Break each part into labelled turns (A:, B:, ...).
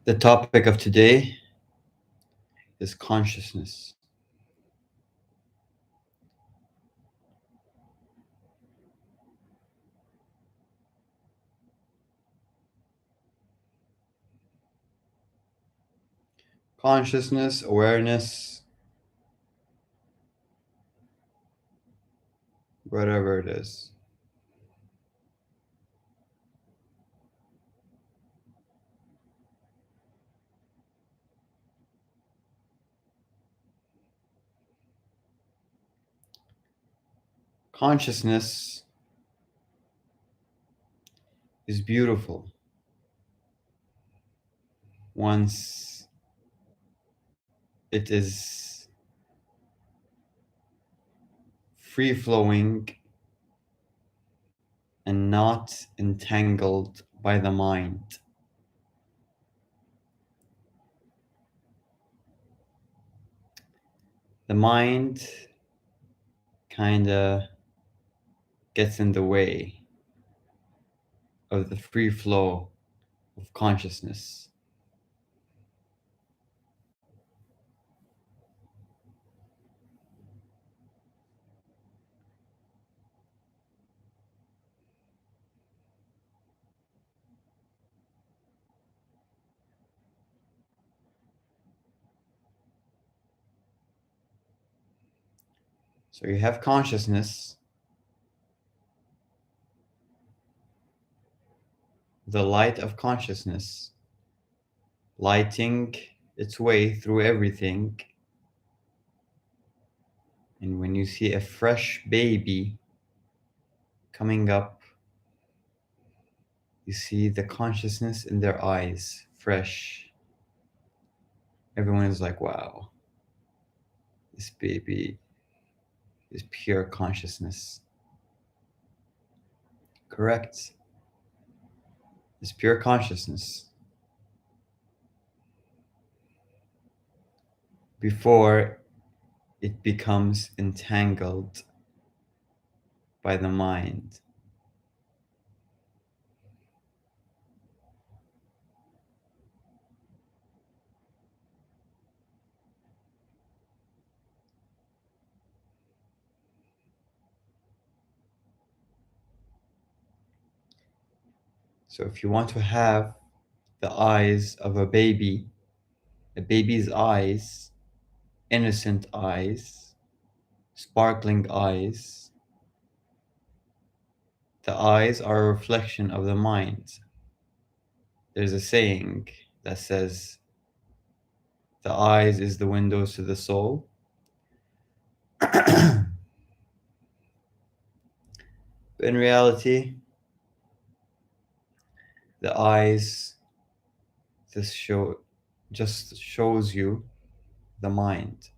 A: The topic of today is consciousness. Consciousness, awareness, whatever it is. Consciousness is beautiful once it is free-flowing and not entangled by the mind. The mind kind of gets in the way of the free flow of consciousness. So you have consciousness, the light of consciousness, lighting its way through everything. And when you see a fresh baby coming up, you see the consciousness in their eyes, fresh. Everyone is like, wow, this baby is pure consciousness. Correct. It's pure consciousness. Before it becomes entangled by the mind. So if you want to have the eyes of a baby's eyes, innocent eyes, sparkling eyes, the eyes are a reflection of the mind. There's a saying that says, the eyes is the windows to the soul. But in reality, the eyes just shows you the mind.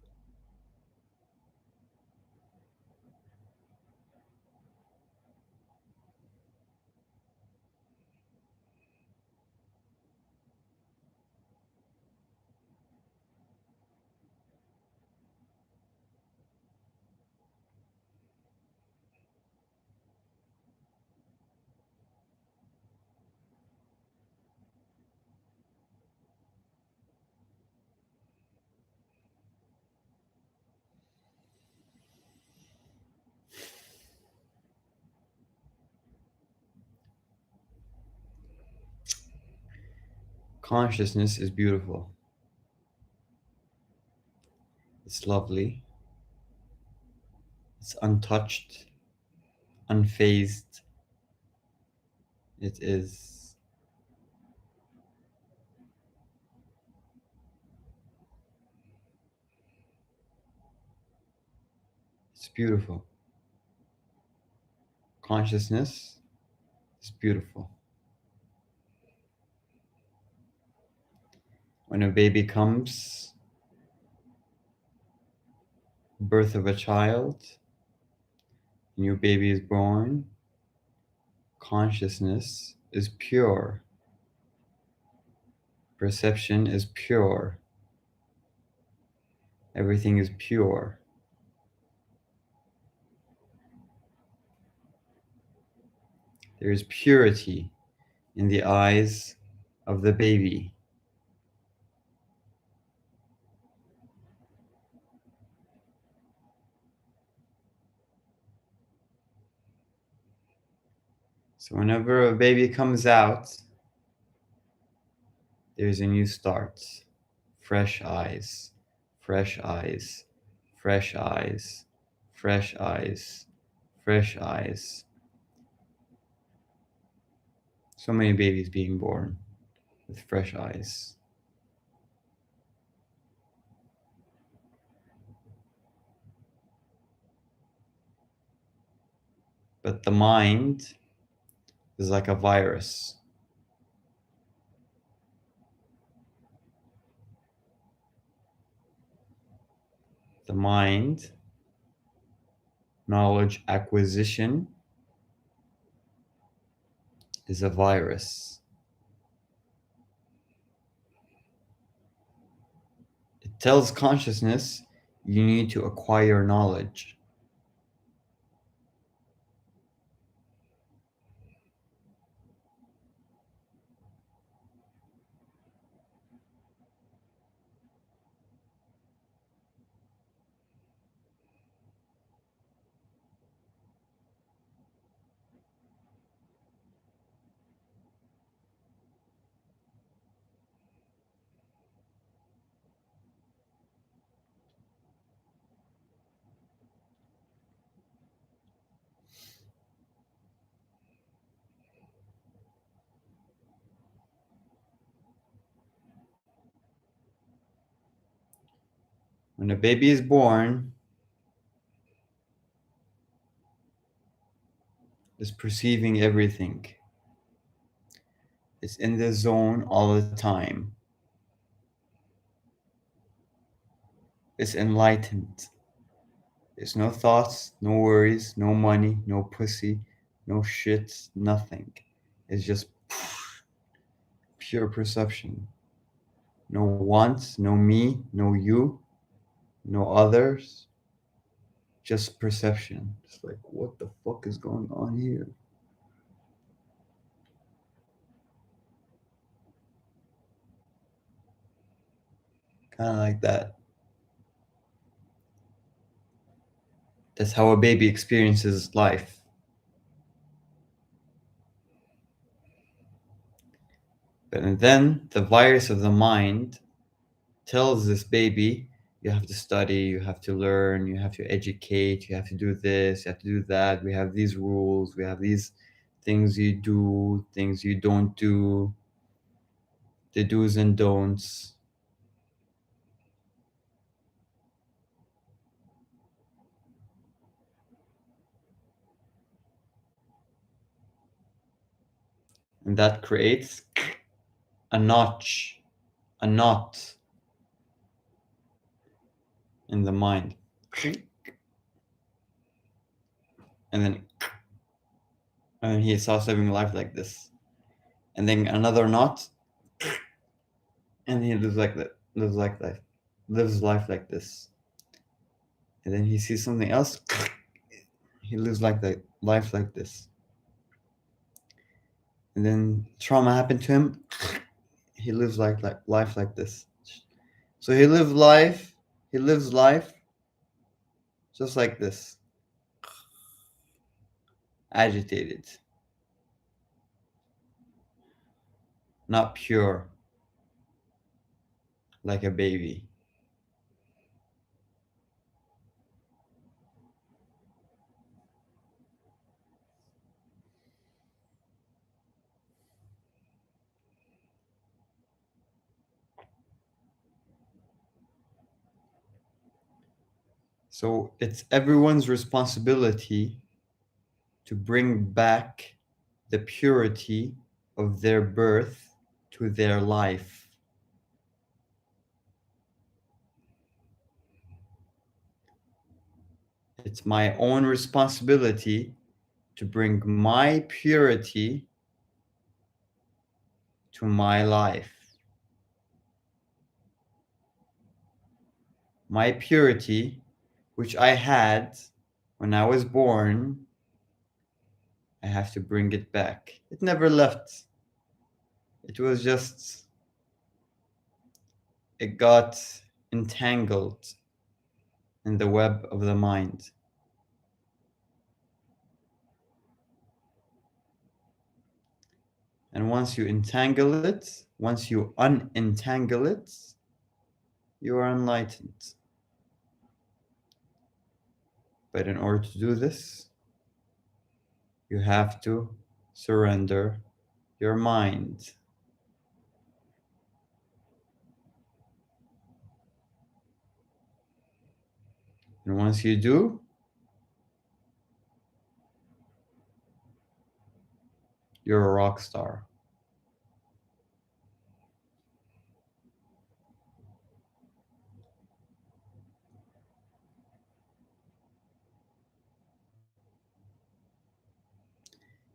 A: Consciousness is beautiful. It's lovely. It's untouched, unfazed. It is it's beautiful. Consciousness is beautiful. When a baby comes, birth of a child, a new baby is born, consciousness is pure. Perception is pure. Everything is pure. There is purity in the eyes of the baby. So whenever a baby comes out, there's a new start. Fresh eyes, fresh eyes, fresh eyes, fresh eyes, fresh eyes. So many babies being born with fresh eyes. But the mind is like a virus. The mind, knowledge acquisition, is a virus. It tells consciousness you need to acquire knowledge. When a baby is born, it's perceiving everything. It's in the zone all the time. It's enlightened. There's no thoughts, no worries, no money, no pussy, no shit, nothing. It's just pure perception. No wants, no me, no you, no others. Just perception. It's like, what the fuck is going on here? Kind of like that. That's how a baby experiences life. But then the virus of the mind tells this baby, you have to study, you have to learn, you have to educate, you have to do this, you have to do that. We have these rules, we have these things you do, things you don't do, the do's and don'ts. And that creates a notch, a knot in the mind. And then he starts living life like this. And then another knot, and he lives like that, lives life like this. And then he sees something else, he lives like that, life like this. And then trauma happened to him, he lives like life like this. So he lives life just like this, agitated, not pure, like a baby. So it's everyone's responsibility to bring back the purity of their birth to their life. It's my own responsibility to bring my purity to my life. My purity, which I had when I was born, I have to bring it back. It never left. It was just, it got entangled in the web of the mind. And once you entangle it, once you unentangle it, you are enlightened. But in order to do this, you have to surrender your mind. And once you do, you're a rock star.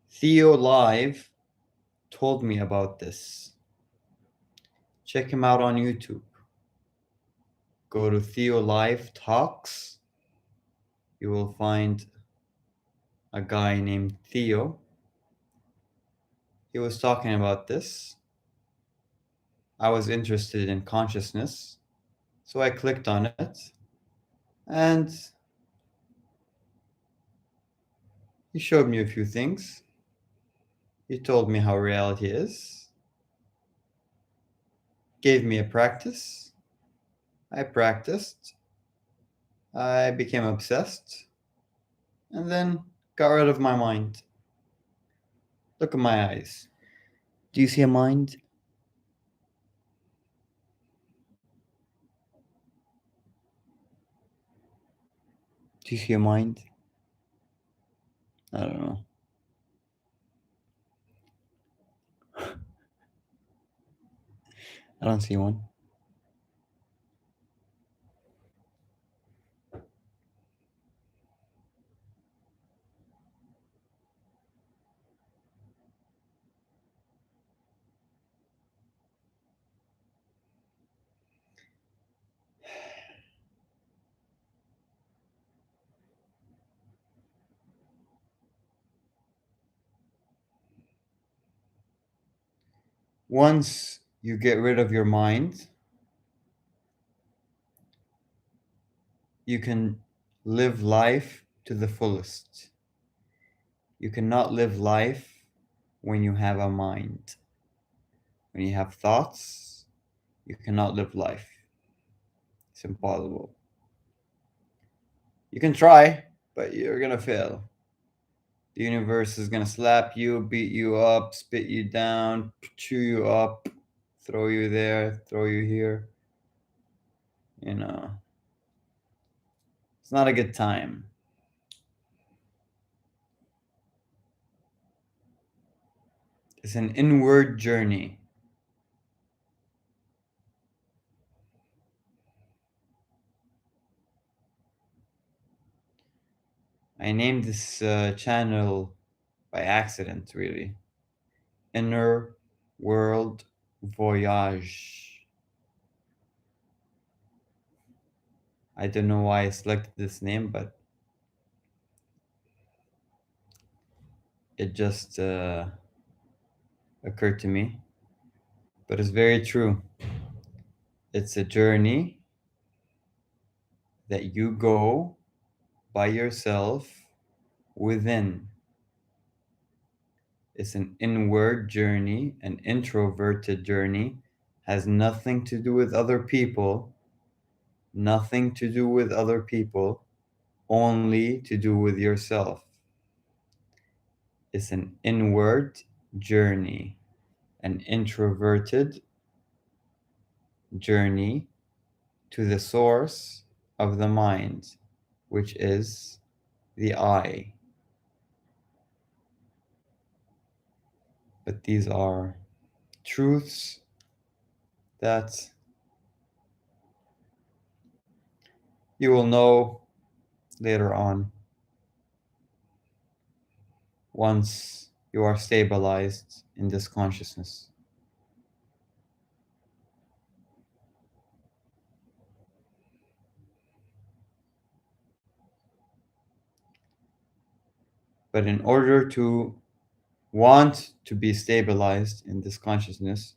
A: Theo Live told me about this. Check him out on YouTube. Go to Theo Live Talks. You will find a guy named Theo. He was talking about this. I was interested in consciousness, so I clicked on it. And he showed me a few things. He told me how reality is, gave me a practice. I practiced. I became obsessed, and then got rid of my mind. Look at my eyes. Do you see a mind? Do you see a mind? I don't know. I don't see one. Once you get rid of your mind, you can live life to the fullest. You cannot live life when you have a mind. When you have thoughts, you cannot live life. It's impossible. You can try, but you're gonna fail. The universe is gonna slap you, beat you up, spit you down, chew you up, throw you there, throw you here. You know, it's not a good time. It's an inward journey. I named this channel by accident, really. Inner World Voyage. I don't know why I selected this name, but it just occurred to me. But it's very true. It's a journey that you go by yourself within. It's an inward journey, an introverted journey, has nothing to do with other people, nothing to do with other people, only to do with yourself. It's an inward journey, an introverted journey to the source of the mind, which is the I. But these are truths that you will know later on once you are stabilized in this consciousness. But in order to want to be stabilized in this consciousness,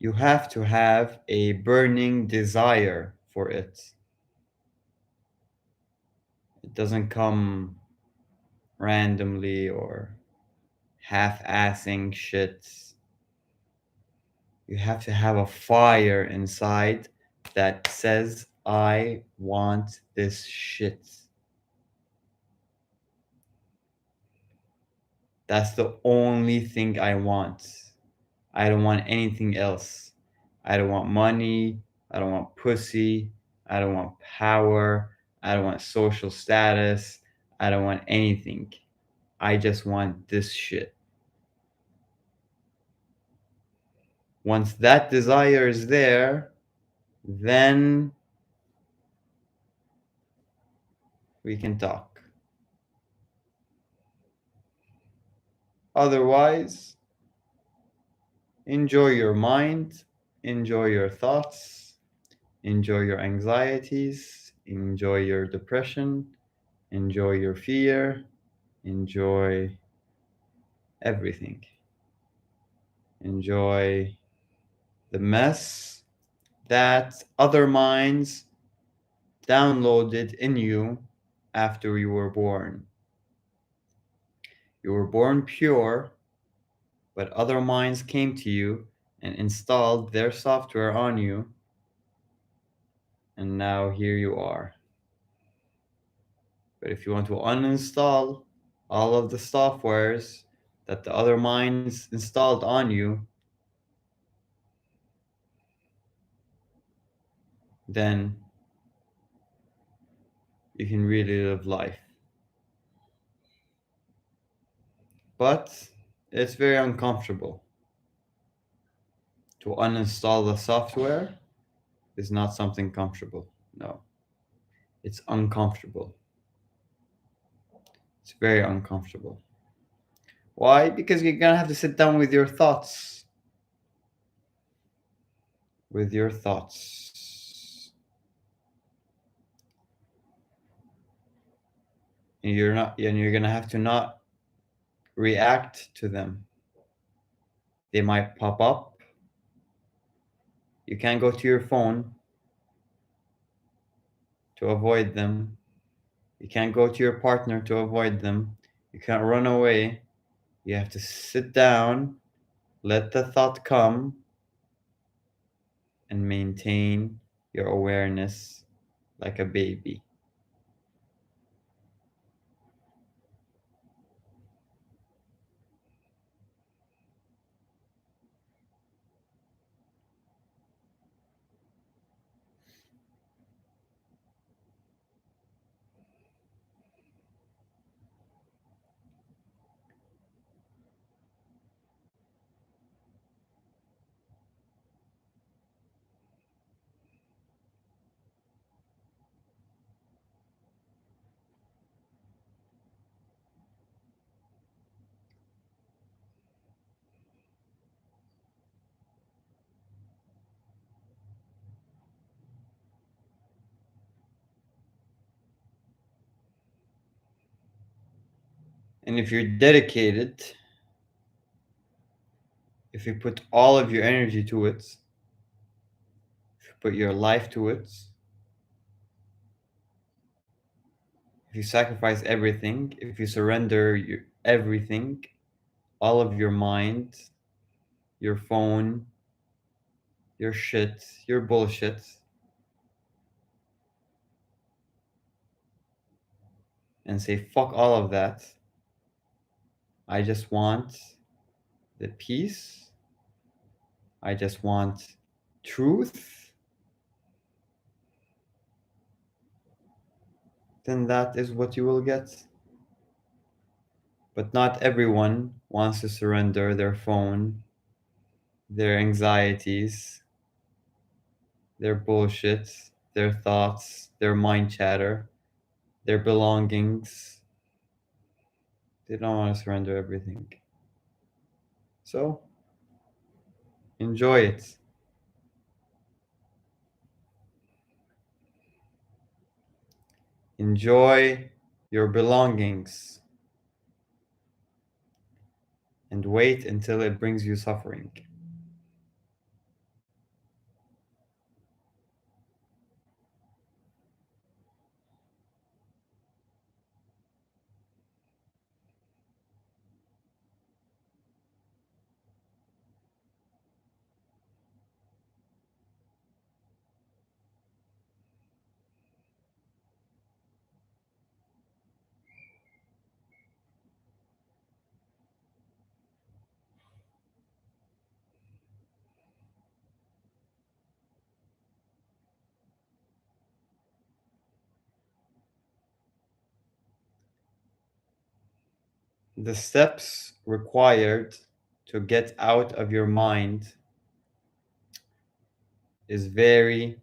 A: you have to have a burning desire for it. It doesn't come randomly or half-assing shit. You have to have a fire inside that says, I want this shit. That's the only thing I want. I don't want anything else. I don't want money. I don't want pussy. I don't want power. I don't want social status. I don't want anything. I just want this shit. Once that desire is there, then we can talk. Otherwise, enjoy your mind, enjoy your thoughts, enjoy your anxieties, enjoy your depression, enjoy your fear, enjoy everything. Enjoy the mess that other minds downloaded in you after you were born. You were born pure, but other minds came to you and installed their software on you, and now here you are. But if you want to uninstall all of the softwares that the other minds installed on you, then you can really live life. But it's very uncomfortable. To uninstall the software is not something comfortable. No, it's uncomfortable. It's very uncomfortable. Why? Because you're gonna have to sit down with your thoughts. With your thoughts. And you're gonna have to not react to them. They might pop up. You can't go to your phone to avoid them. You can't go to your partner to avoid them. You can't run away. You have to sit down, let the thought come, and maintain your awareness like a baby. And if you're dedicated, if you put all of your energy to it, if you put your life to it, if you sacrifice everything, if you surrender everything, all of your mind, your phone, your shit, your bullshit, and say, fuck all of that. I just want the peace. I just want truth. Then that is what you will get. But not everyone wants to surrender their phone, their anxieties, their bullshit, their thoughts, their mind chatter, their belongings. They don't want to surrender everything. So enjoy it. Enjoy your belongings and wait until it brings you suffering. The steps required to get out of your mind is very,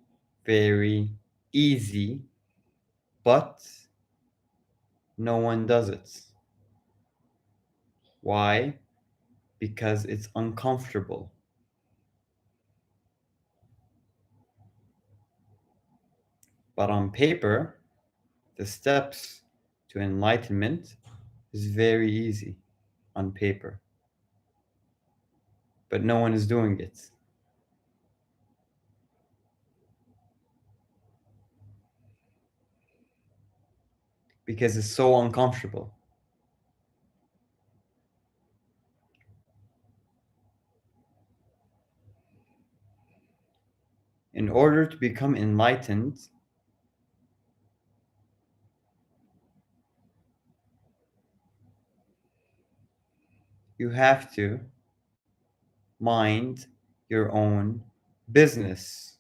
A: very easy, but no one does it. Why? Because it's uncomfortable. But on paper, the steps to enlightenment is very easy on paper. But no one is doing it. Because it's so uncomfortable. In order to become enlightened, you have to mind your own business.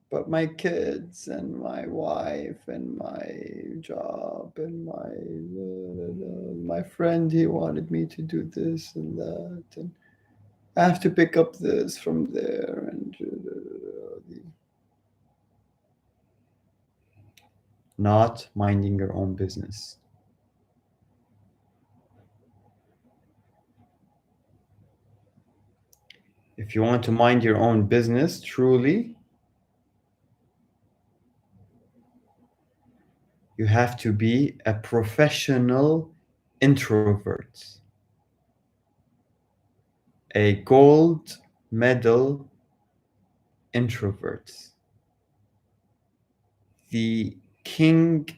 A: But my kids and my wife and my job and my friend, he wanted me to do this and that, and I have to pick up this from there, and not minding your own business. If you want to mind your own business truly, you have to be a professional introvert, a gold medal introvert, the king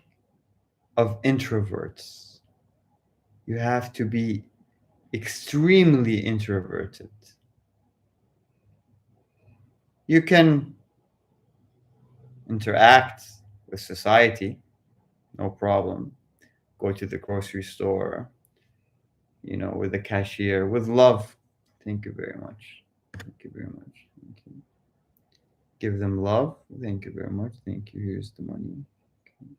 A: of introverts. You have to be extremely introverted. You can interact with society, no problem. Go to the grocery store, with the cashier, with love. Thank you very much. Thank you very much. Thank you. Give them love. Thank you very much. Thank you. Here's the money. Okay.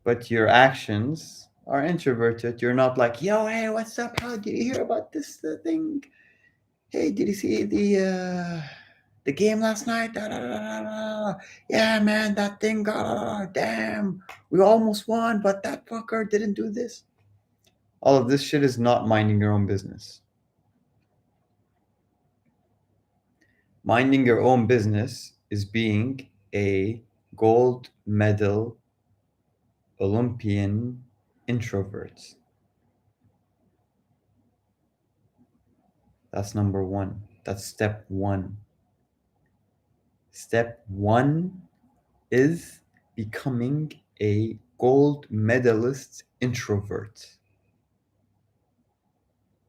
A: But your actions are introverted. You're not like, yo, hey, what's up? How did you hear about this thing? Hey, did you see the game last night? Da, da, da, da, da. Yeah, man, that thing. Damn, we almost won, but that fucker didn't do this. All of this shit is not minding your own business. Minding your own business is being a gold medal Olympian introvert. That's number one. That's step one. Step one is becoming a gold medalist introvert.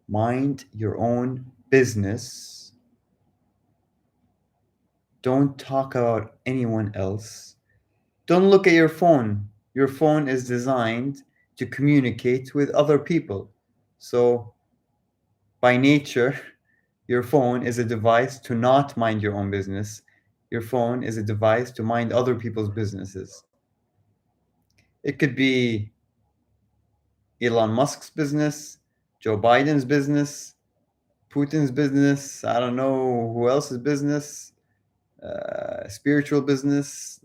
A: Mind your own business. Don't talk about anyone else. Don't look at your phone. Your phone is designed to communicate with other people. So, by nature, your phone is a device to not mind your own business. Your phone is a device to mind other people's businesses. It could be Elon Musk's business, Joe Biden's business, Putin's business, I don't know who else's business, spiritual business,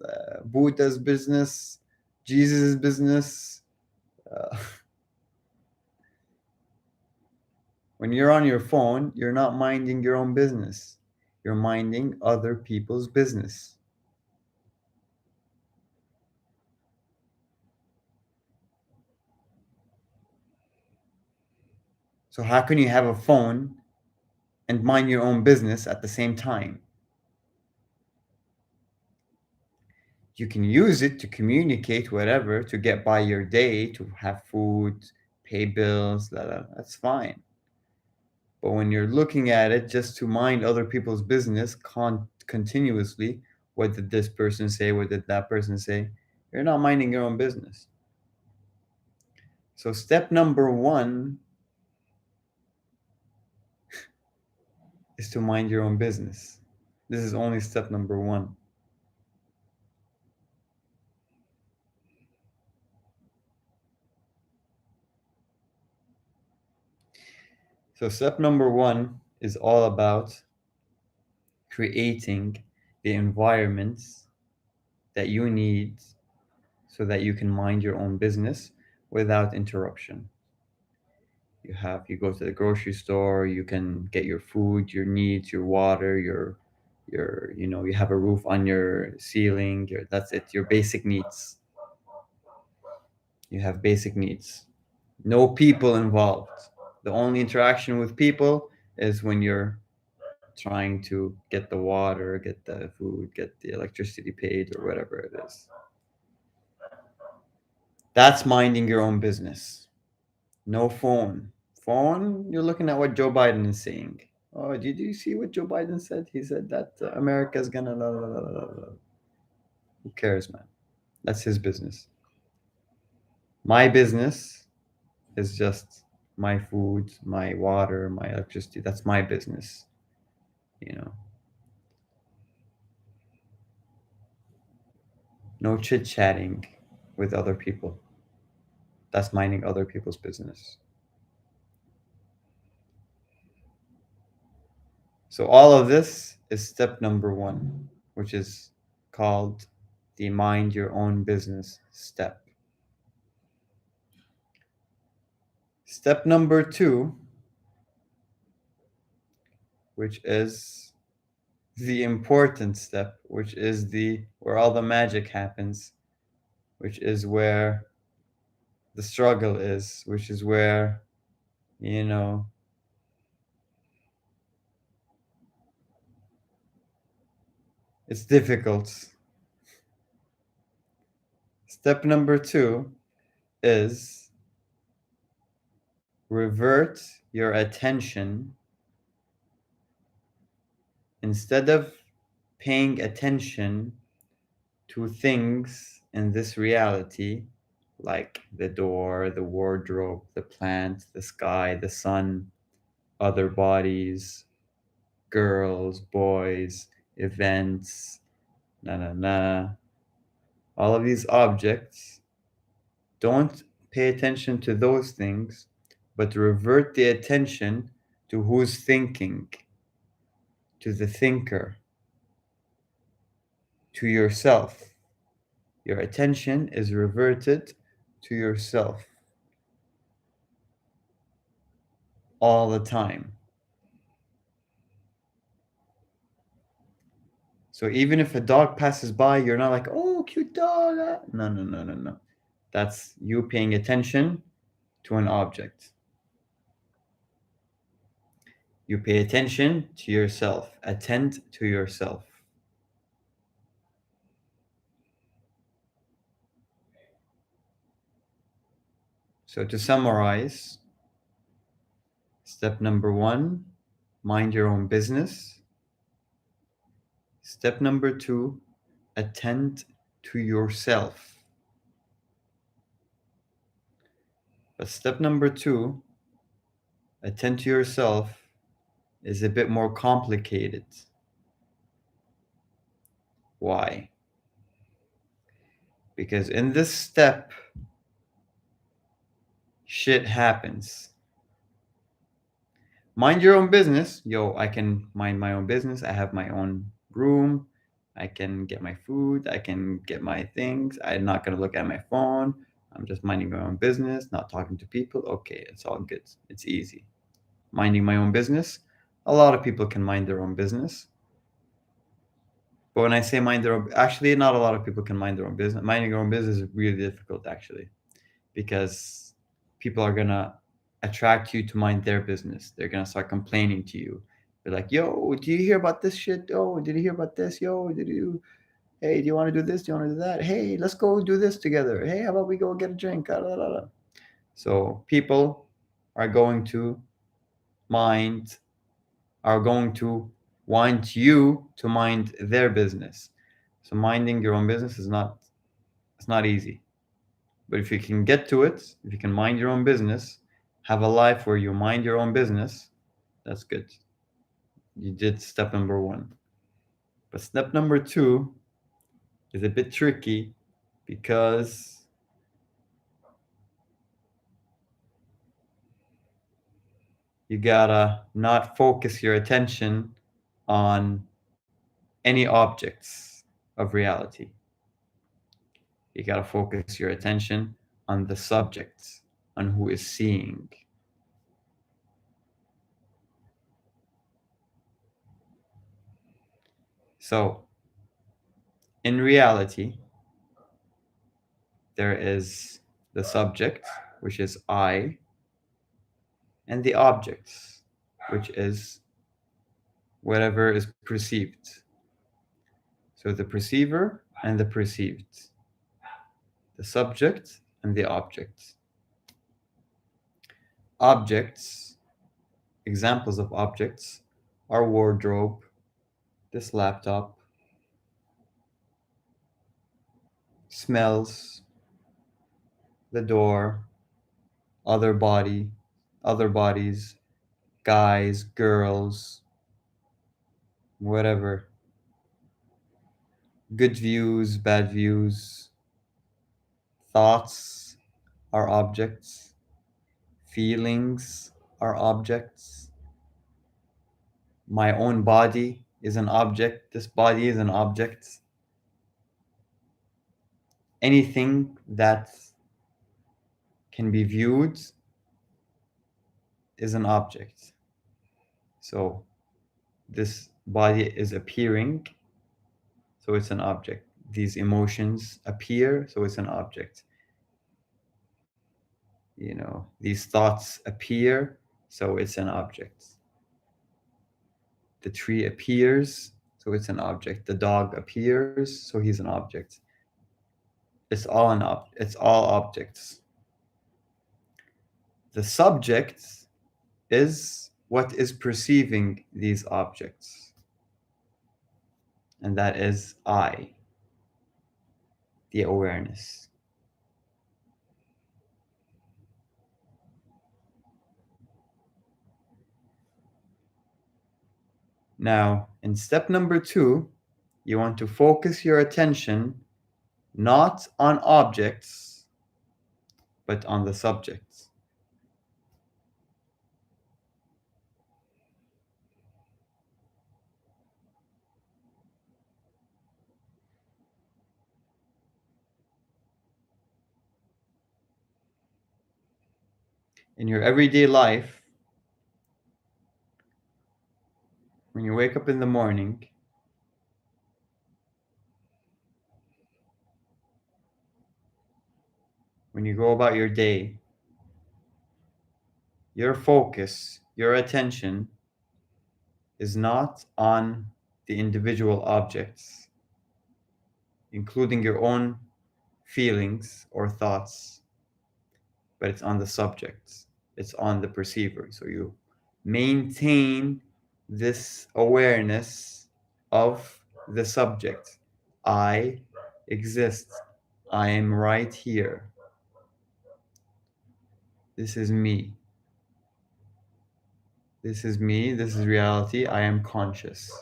A: Buddha's business, Jesus' business. Uh, when you're on your phone, you're not minding your own business. You're minding other people's business. So how can you have a phone and mind your own business at the same time? You can use it to communicate whatever, to get by your day, to have food, pay bills, that's fine. But when you're looking at it just to mind other people's business continuously, what did this person say? What did that person say? You're not minding your own business. So, step number one is to mind your own business. This is only step number one. So, step number one is all about creating the environments that you need so that you can mind your own business without interruption. You go to the grocery store, you can get your food, your needs, your water, you have a roof on your ceiling, that's it, your basic needs. You have basic needs. No people involved. The only interaction with people is when you're trying to get the water, get the food, get the electricity paid, or whatever it is. That's minding your own business. No phone. Phone, you're looking at what Joe Biden is saying. Oh, did you see what Joe Biden said? He said that America's gonna la la la la la. Who cares, man? That's his business. My business is just my food, my water, my electricity. That's my business. You know, no chit chatting with other people. That's minding other people's business. So all of this is step number one, which is called the mind your own business step. Step number two, which is the important step, which is the where all the magic happens, which is where the struggle is, which is where, you know, it's difficult. Step number two is revert your attention. Instead of paying attention to things in this reality, like the door, the wardrobe, the plant, the sky, the sun, other bodies, girls, boys, events, all of these objects, don't pay attention to those things, but revert the attention to who's thinking, to the thinker, to yourself. Your attention is reverted to yourself all the time. So even if a dog passes by, you're not like, oh, cute dog. No, no, no, no, no. That's you paying attention to an object. You pay attention to yourself. Attend to yourself. So to summarize, step number one, mind your own business. Step number two, attend to yourself. But step number two, attend to yourself, is a bit more complicated. Why? Because in this step, shit happens. Mind your own business. Yo, I can mind my own business. I have my own room. I can get my food. I can get my things. I'm not going to look at my phone. I'm just minding my own business, not talking to people. Okay, it's all good. It's easy. Minding my own business. A lot of people can mind their own business. But when I say mind their own, actually, not a lot of people can mind their own business. Minding your own business is really difficult, actually, because people are gonna attract you to mind their business. They're gonna start complaining to you. They're like, "Yo, do you hear about this shit? Oh, did you hear about this? Yo, did you? Hey, do you want to do this? Do you want to do that? Hey, let's go do this together. Hey, how about we go get a drink?" So people are going to mind, are going to want you to mind their business. So minding your own business is not, it's not easy. But if you can get to it, if you can mind your own business, have a life where you mind your own business, that's good. You did step number one. But step number two is a bit tricky because you gotta not focus your attention on any objects of reality. You gotta focus your attention on the subject, on who is seeing. So, in reality, there is the subject, which is I, and the objects, which is whatever is perceived. So, the perceiver and the perceived, the subject and the object. Objects, examples of objects, are wardrobe, this laptop, smells, the door, other body, other bodies, guys, girls, whatever. Good views, bad views, thoughts are objects, feelings are objects. My own body is an object, this body is an object. Anything that can be viewed is an object. So this body is appearing, so it's an object. These emotions appear, so it's an object. You know, these thoughts appear, so it's an object. The tree appears, so it's an object. The dog appears, so he's an object. It's all objects. The subject is what is perceiving these objects, and that is I, the awareness. Now, in step number two, you want to focus your attention not on objects, but on the subjects. In your everyday life, when you wake up in the morning, when you go about your day, your focus, your attention is not on the individual objects, including your own feelings or thoughts, but it's on the subjects, it's on the perceiver. So you maintain this awareness of the subject. I exist. I am right here. This is me. This is me. This is reality. I am conscious.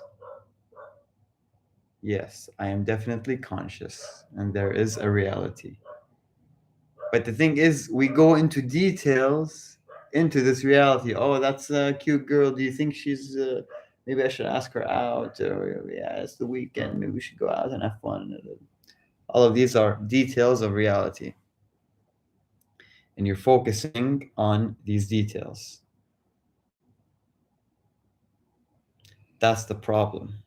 A: Yes, I am definitely conscious, and there is a reality. But the thing is, we go into details into this reality. Oh, that's a cute girl. Do you think she's? Maybe I should ask her out. Or yeah, it's the weekend. Maybe we should go out and have fun. All of these are details of reality, and you're focusing on these details. That's the problem.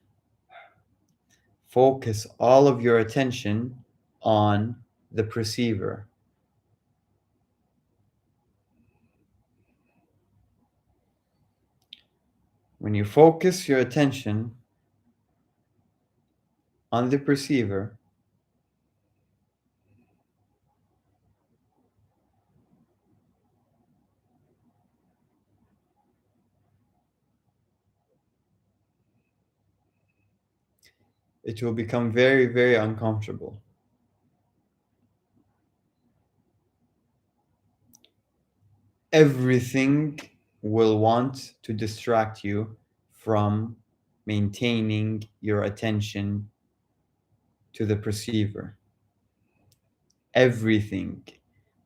A: Focus all of your attention on the perceiver. When you focus your attention on the perceiver, it will become very, very uncomfortable. Everything will want to distract you from maintaining your attention to the perceiver. Everything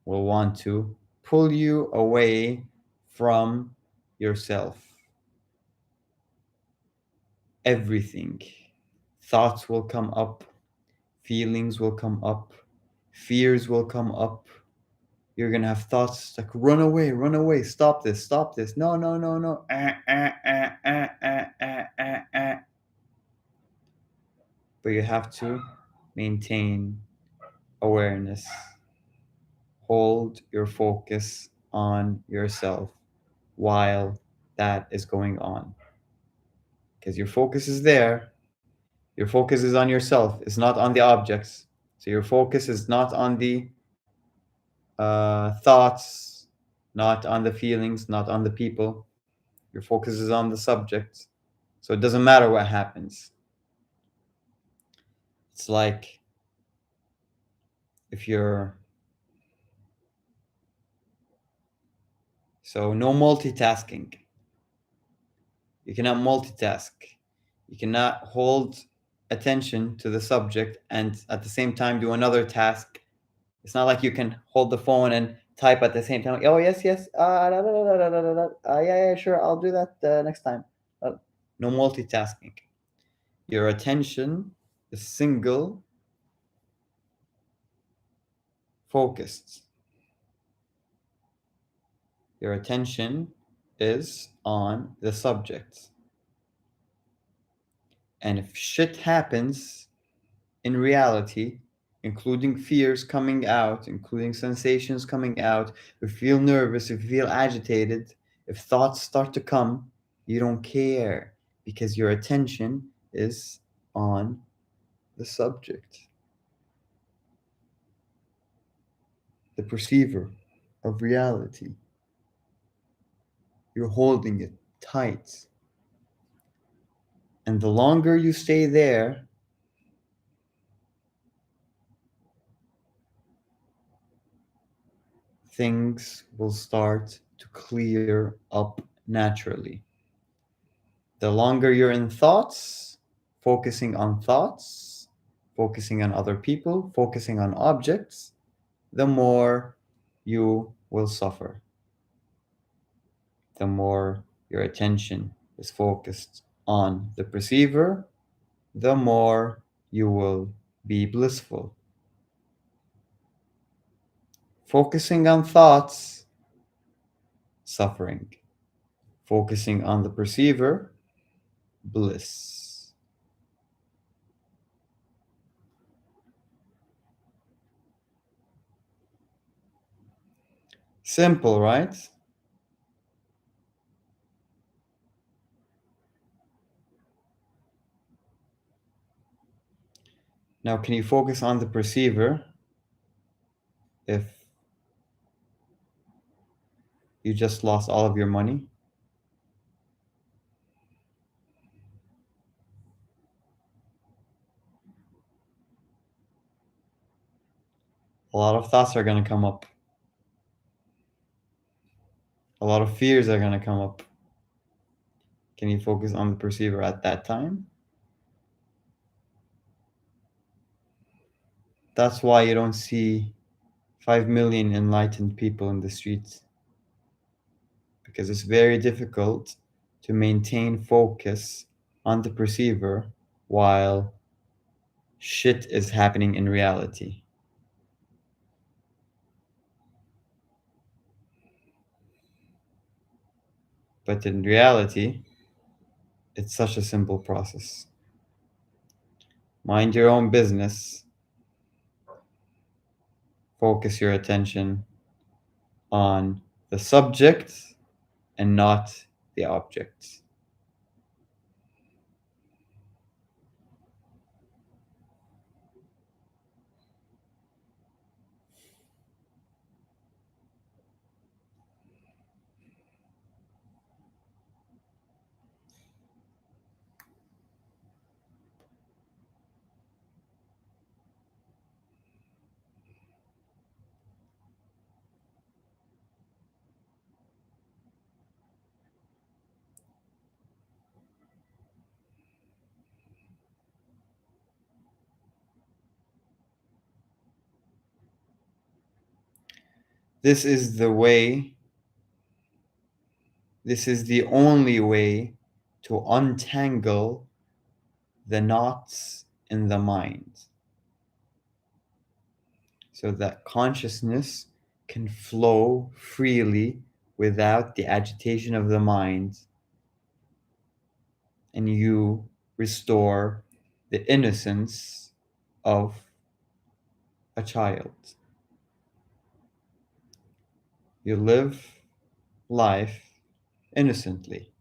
A: will want to pull you away from yourself. Everything. Thoughts will come up, feelings will come up, fears will come up. You're gonna have thoughts like run away, stop this, no, no, no, no. But you have to maintain awareness. Hold your focus on yourself while that is going on. Because your focus is there. Your focus is on yourself. It's not on the objects. So your focus is not on the thoughts, not on the feelings, not on the people. Your focus is on the subject. So it doesn't matter what happens. It's like if you're. So no multitasking. You cannot multitask. You cannot hold attention to the subject and at the same time do another task. It's not like you can hold the phone and type at the same time. Oh, yes, yes. Yeah, sure. I'll do that next time. No multitasking. Your attention is single, focused. Your attention is on the subject. And if shit happens in reality, including fears coming out, including sensations coming out, if you feel nervous, if you feel agitated, if thoughts start to come, you don't care because your attention is on the subject, the perceiver of reality. You're holding it tight. And the longer you stay there, things will start to clear up naturally. The longer you're in thoughts, focusing on other people, focusing on objects, the more you will suffer. The more your attention is focused on the perceiver, the more you will be blissful. Focusing on thoughts, suffering. Focusing on the perceiver, bliss. Simple, right? Now, can you focus on the perceiver if you just lost all of your money? A lot of thoughts are going to come up. A lot of fears are going to come up. Can you focus on the perceiver at that time? That's why you don't see 5 million enlightened people in the streets. Because it's very difficult to maintain focus on the perceiver while shit is happening in reality. But in reality, it's such a simple process. Mind your own business. Focus your attention on the subject and not the object. This is the way, this is the only way to untangle the knots in the mind so that consciousness can flow freely without the agitation of the mind, and you restore the innocence of a child. You live life innocently.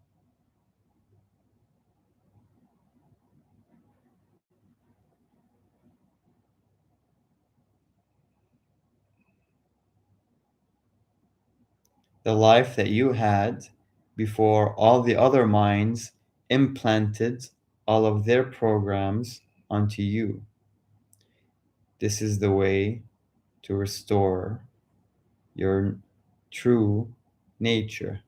A: The life that you had before all the other minds implanted all of their programs onto you. This is the way to restore your true nature.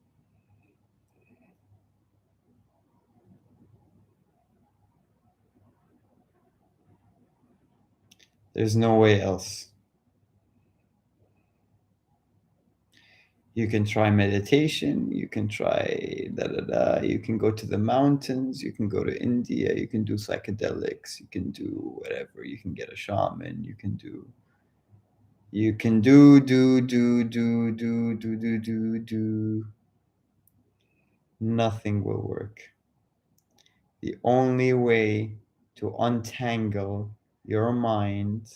A: There's no way else. You can try meditation, you can try you can go to the mountains, you can go to India, you can do psychedelics, you can do whatever, you can get a shaman, you can do do. Nothing will work. The only way to untangle your mind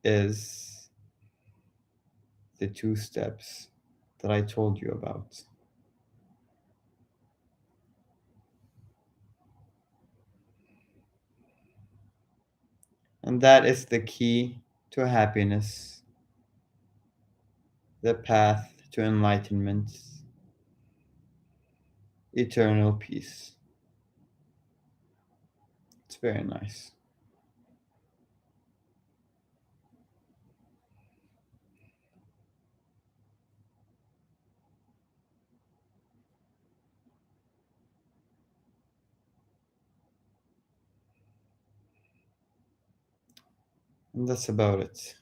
A: is the two steps that I told you about. And that is the key to happiness, the path to enlightenment, eternal peace. It's very nice. And that's about it.